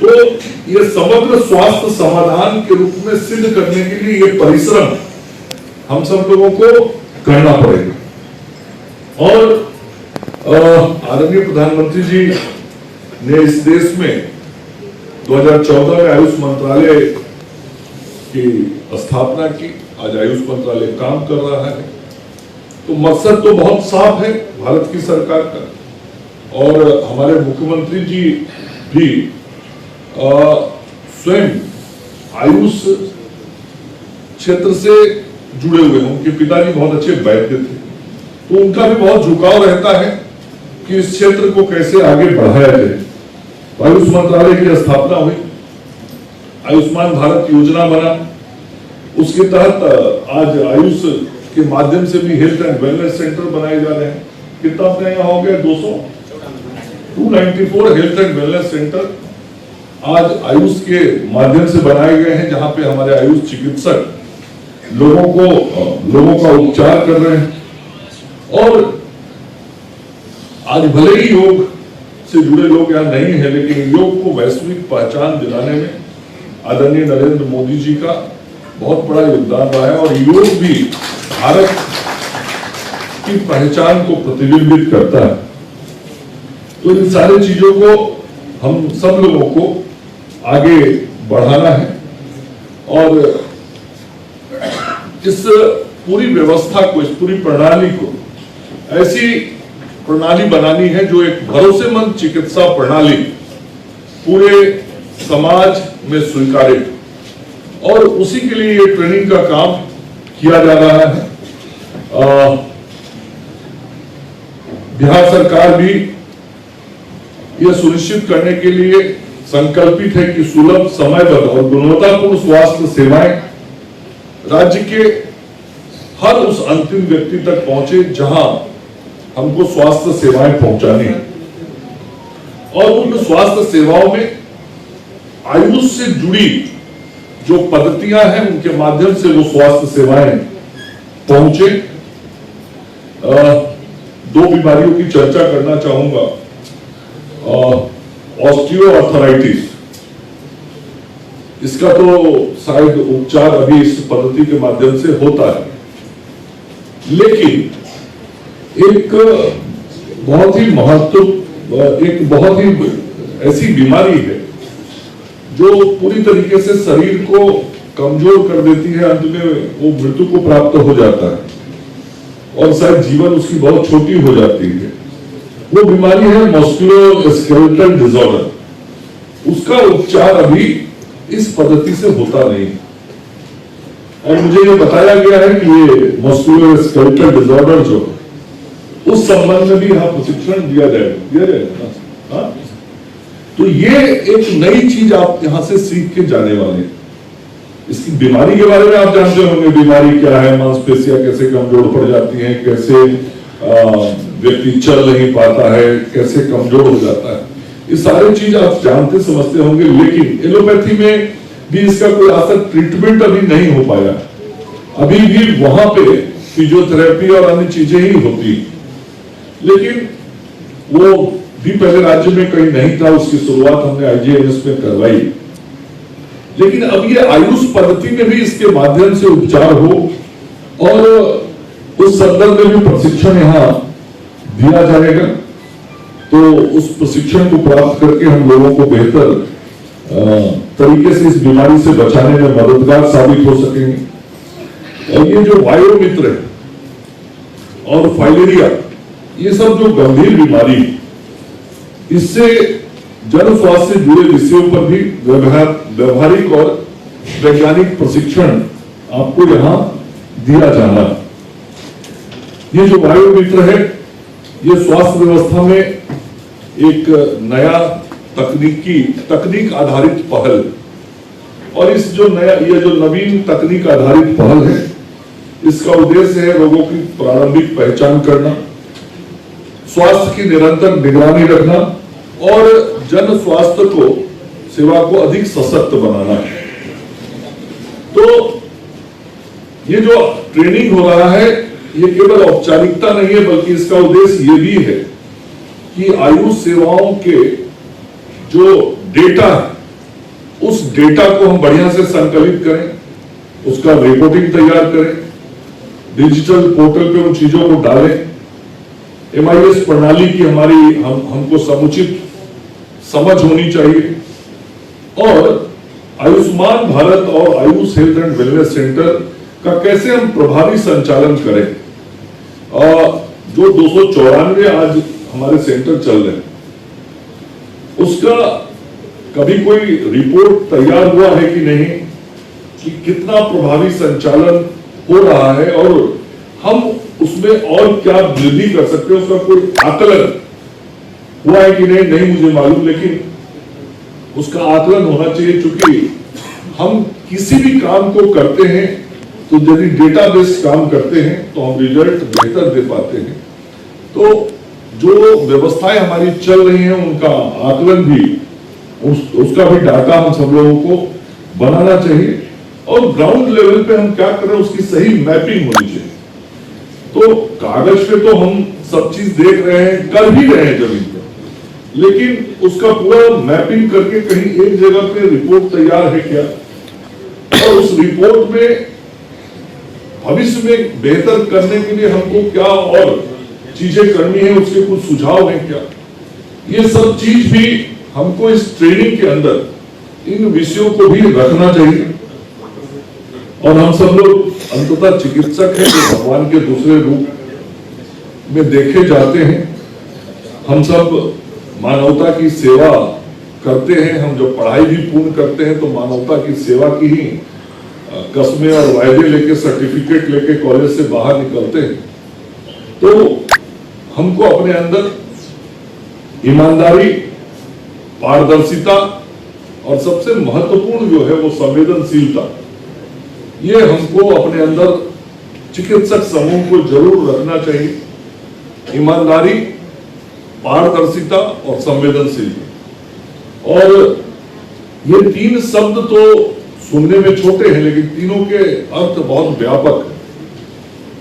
तो ये समग्र स्वास्थ्य समाधान के रूप में सिद्ध करने के लिए ये परिश्रम हम सब लोगों को करना पड़ेगा। और आदरणीय प्रधानमंत्री जी ने इस देश में 2014 में आयुष मंत्रालय की स्थापना की। आज आयुष मंत्रालय काम कर रहा है। तो मकसद तो बहुत साफ है भारत की सरकार का, और हमारे मुख्यमंत्री जी भी स्वयं आयुष क्षेत्र से जुड़े हुए हैं। उनके पिताजी बहुत अच्छे वैद्य थे, तो उनका भी बहुत झुकाव रहता है कि इस क्षेत्र को कैसे आगे बढ़ाया जाए। आयुष मंत्रालय की स्थापना हुई, आयुष्मान भारत योजना बना, उसके तहत आज आयुष के माध्यम से भी हेल्थ एंड वेलनेस सेंटर बनाए जा रहे हैं। कितना अपने यहाँ हो गया 294 हेल्थ एंड वेलनेस सेंटर आज आयुष के माध्यम से बनाए गए हैं, जहां पे हमारे आयुष चिकित्सक लोगों का उपचार कर रहे हैं। और आज भले ही योग से जुड़े लोग यहाँ नहीं है, लेकिन योग को वैश्विक पहचान दिलाने में आदरणीय नरेंद्र मोदी जी का बहुत बड़ा योगदान रहा है, और योग भी भारत की पहचान को प्रतिबिंबित करता है। तो इन सारी चीजों को हम सब लोगों को आगे बढ़ाना है, और इस पूरी व्यवस्था को, इस पूरी प्रणाली को ऐसी प्रणाली बनानी है जो एक भरोसेमंद चिकित्सा प्रणाली पूरे समाज में स्वीकार्य, और उसी के लिए ये ट्रेनिंग का काम किया जा रहा है। बिहार सरकार भी यह सुनिश्चित करने के लिए संकल्पित है कि सुलभ, समयबद्ध और गुणवत्तापूर्ण स्वास्थ्य सेवाएं राज्य के हर उस अंतिम व्यक्ति तक पहुंचे जहां हमको स्वास्थ्य सेवाएं पहुंचानी है। और उन स्वास्थ्य सेवाओं में आयुष से जुड़ी जो पद्धतियां हैं उनके माध्यम से वो स्वास्थ्य सेवाएं पहुंचे। दो बीमारियों की चर्चा करना चाहूंगा। ऑस्टियोआर्थराइटिस, इसका तो शायद उपचार अभी इस पद्धति के माध्यम से होता है, लेकिन एक बहुत ही ऐसी बीमारी है जो पूरी तरीके से शरीर को कमजोर कर देती है। अंत में वो मृत्यु को प्राप्त हो जाता है, और शायद जीवन उसकी बहुत छोटी हो जाती है। वो बीमारी है मस्कुलोस्केलेटल डिसऑर्डर। उसका उपचार अभी इस पद्धति से होता नहीं, और मुझे ये बताया गया है कि ये मस्कुलोस्केलेटल डिसऑर्डर जो उस संबंध में भी यहाँ प्रशिक्षण दिया जाएगा। तो ये एक नई चीज आप यहाँ से सीख के जाने वाले हैं। इसकी बीमारी के बारे में आप जानते होंगे, बीमारी क्या है, मांसपेशियां कैसे कमजोर पड़ जाती हैं, कैसे व्यक्ति चल नहीं पाता है, कैसे कमजोर हो जाता है, ये सारी चीज आप जानते समझते होंगे। लेकिन एलोपैथी में भी इसका कोई असर ट्रीटमेंट अभी नहीं हो पाया। अभी भी वहां पे फिजियोथेरेपी और अन्य चीजें ही होती, लेकिन वो भी पहले राज्य में कहीं नहीं था। उसकी शुरुआत हमने आईजीएमएस में करवाई, लेकिन अब ये आयुष पद्धति में भी इसके माध्यम से उपचार हो, और उस संदर्भ में भी प्रशिक्षण यहाँ दिया जाएगा। तो उस प्रशिक्षण को प्राप्त करके हम लोगों को बेहतर तरीके से इस बीमारी से बचाने में मददगार साबित हो सकेंगे। और ये जो वायोमित्र और फाइलेरिया, ये सब जो गंभीर बीमारी, इससे जन स्वास्थ्य से जुड़े विषयों पर भी व्यवहारिक और वैज्ञानिक प्रशिक्षण आपको यहाँ दिया जाना। ये जो वायोमित्र है, ये स्वास्थ्य व्यवस्था में एक नया तकनीक आधारित पहल, और इस जो ये जो नवीन तकनीक आधारित पहल है, इसका उद्देश्य है रोगों की प्रारंभिक पहचान करना, स्वास्थ्य की निरंतर निगरानी रखना, और जन स्वास्थ्य को सेवा को अधिक सशक्त बनाना है। तो ये जो ट्रेनिंग हो रहा है, ये केवल औपचारिकता नहीं है, बल्कि इसका उद्देश्य ये भी है कि आयुष सेवाओं के जो डेटा डेटा को हम बढ़िया से संकलित करें, उसका रिपोर्टिंग तैयार करें, डिजिटल पोर्टल पे उन चीजों को डालें। MIS प्रणाली की हमको समुचित समझ होनी चाहिए और आयुष्मान भारत और Ayush health and wellness centre का कैसे हम प्रभावी संचालन करें। जो 294 आज हमारे सेंटर चल रहे हैं, उसका कभी कोई रिपोर्ट तैयार हुआ है कि नहीं, कि कितना प्रभावी संचालन हो रहा है और हम उसमें और क्या वृद्धि कर सकते हैं, उसका कोई आकलन हुआ है कि नहीं मुझे मालूम, लेकिन उसका आकलन होना चाहिए। क्योंकि हम किसी भी काम को करते हैं तो यदि डेटा बेस्ड काम करते हैं तो हम रिजल्ट बेहतर दे पाते हैं। तो जो व्यवस्थाएं हमारी चल रही हैं उनका आकलन भी, उसका भी डाटा हम सब लोगों को बनाना चाहिए और ग्राउंड लेवल पे हम क्या करें उसकी सही मैपिंग होनी चाहिए। तो कागज पे तो हम सब चीज देख रहे हैं, कर भी रहे हैं जमीन पर, लेकिन उसका पूरा मैपिंग करके कहीं एक जगह पे रिपोर्ट तैयार है क्या, और उस रिपोर्ट में भविष्य में बेहतर करने के लिए हमको क्या और चीजें करनी है, उसके कुछ सुझाव है क्या, ये सब चीज भी हमको इस ट्रेनिंग के अंदर इन विषयों को भी रखना चाहिए। और हम सब लोग अंततः चिकित्सक हैं जो भगवान के दूसरे रूप में देखे जाते हैं। हम सब मानवता की सेवा करते हैं। हम जब पढ़ाई भी पूर्ण करते हैं तो मानवता की सेवा की ही कस्में और वायदे लेके, सर्टिफिकेट लेके कॉलेज से बाहर निकलते हैं। तो हमको अपने अंदर ईमानदारी, पारदर्शिता और सबसे महत्वपूर्ण जो है वो संवेदनशीलता, ये हमको अपने अंदर चिकित्सक समूह को जरूर रखना चाहिए। ईमानदारी, पारदर्शिता और संवेदनशीलता। और ये तीन शब्द तो सुनने में छोटे हैं, लेकिन तीनों के अर्थ बहुत व्यापक है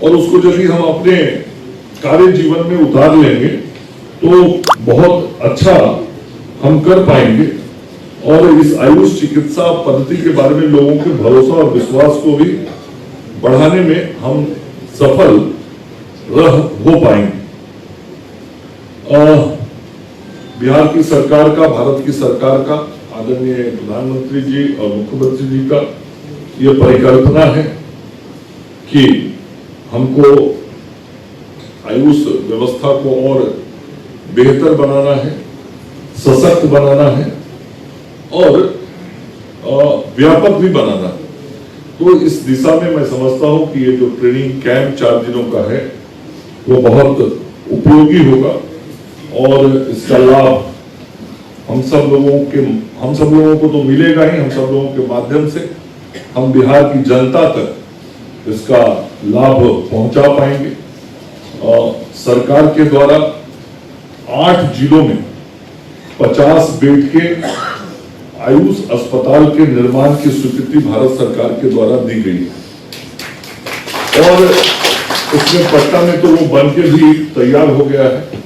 और उसको यदि हम अपने कार्य जीवन में उतार लेंगे तो बहुत अच्छा हम कर पाएंगे और इस आयुष चिकित्सा पद्धति के बारे में लोगों के भरोसा और विश्वास को भी बढ़ाने में हम सफल हो पाएंगे। बिहार की सरकार का, भारत की सरकार का, आदरणीय प्रधानमंत्री जी और मुख्यमंत्री जी का ये परिकल्पना है कि हमको आयुष व्यवस्था को और बेहतर बनाना है, सशक्त बनाना है और व्यापक भी बनाना है। तो इस दिशा में मैं समझता हूं कि ये जो ट्रेनिंग कैंप 4 दिनों का है वो बहुत उपयोगी होगा और इसका लाभ हम सब लोगों को तो मिलेगा ही, हम सब लोगों के माध्यम से हम बिहार की जनता तक इसका लाभ पहुंचा पाएंगे। सरकार के द्वारा 8 जिलों में 50 बेड के आयुष अस्पताल के निर्माण की स्वीकृति भारत सरकार के द्वारा दी गई है और उसमें पटना में तो वो बन के भी तैयार हो गया है।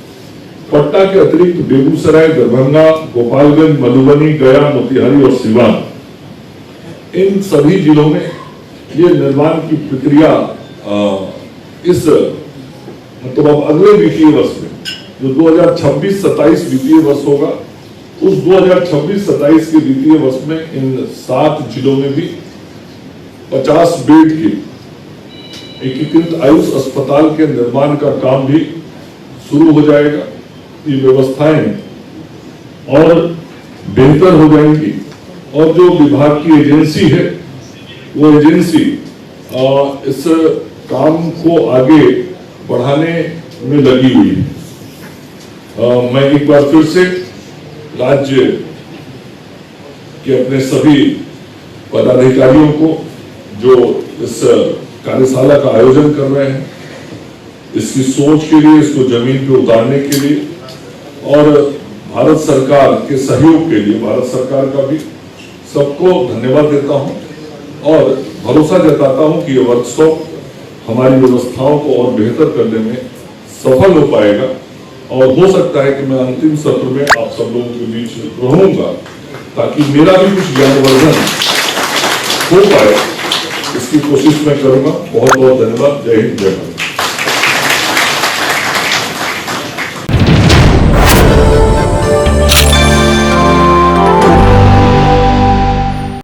पटना के अतिरिक्त बेगूसराय, दरभंगा, गोपालगंज, मधुबनी, गया, मोतिहारी और सिवान, इन सभी जिलों में ये निर्माण की प्रक्रिया इस मतलब अब अगले वित्तीय वर्ष में जो 2026-27 वित्तीय वर्ष होगा, उस 2026-27 के वित्तीय वर्ष में इन 7 जिलों में भी 50 बेड के एकीकृत आयुष अस्पताल के निर्माण का काम भी शुरू हो जाएगा। ये व्यवस्थाएं और बेहतर हो जाएंगी और जो विभाग की एजेंसी है वो एजेंसी इस काम को आगे बढ़ाने में लगी हुई है। मैं एक बार फिर से राज्य के अपने सभी पदाधिकारियों को जो इस कार्यशाला का आयोजन कर रहे हैं, इसकी सोच के लिए, इसको जमीन पे उतारने के लिए और भारत सरकार के सहयोग के लिए भारत सरकार का भी सबको धन्यवाद देता हूं और भरोसा जताता हूं कि ये वर्कशॉप हमारी व्यवस्थाओं को और बेहतर करने में सफल हो पाएगा और हो सकता है कि मैं अंतिम सत्र में आप सब लोगों के बीच रहूंगा ताकि मेरा भी कुछ ज्ञानवर्धन हो पाए, इसकी कोशिश मैं करूंगा। बहुत बहुत धन्यवाद। जय हिंद, जय भारत।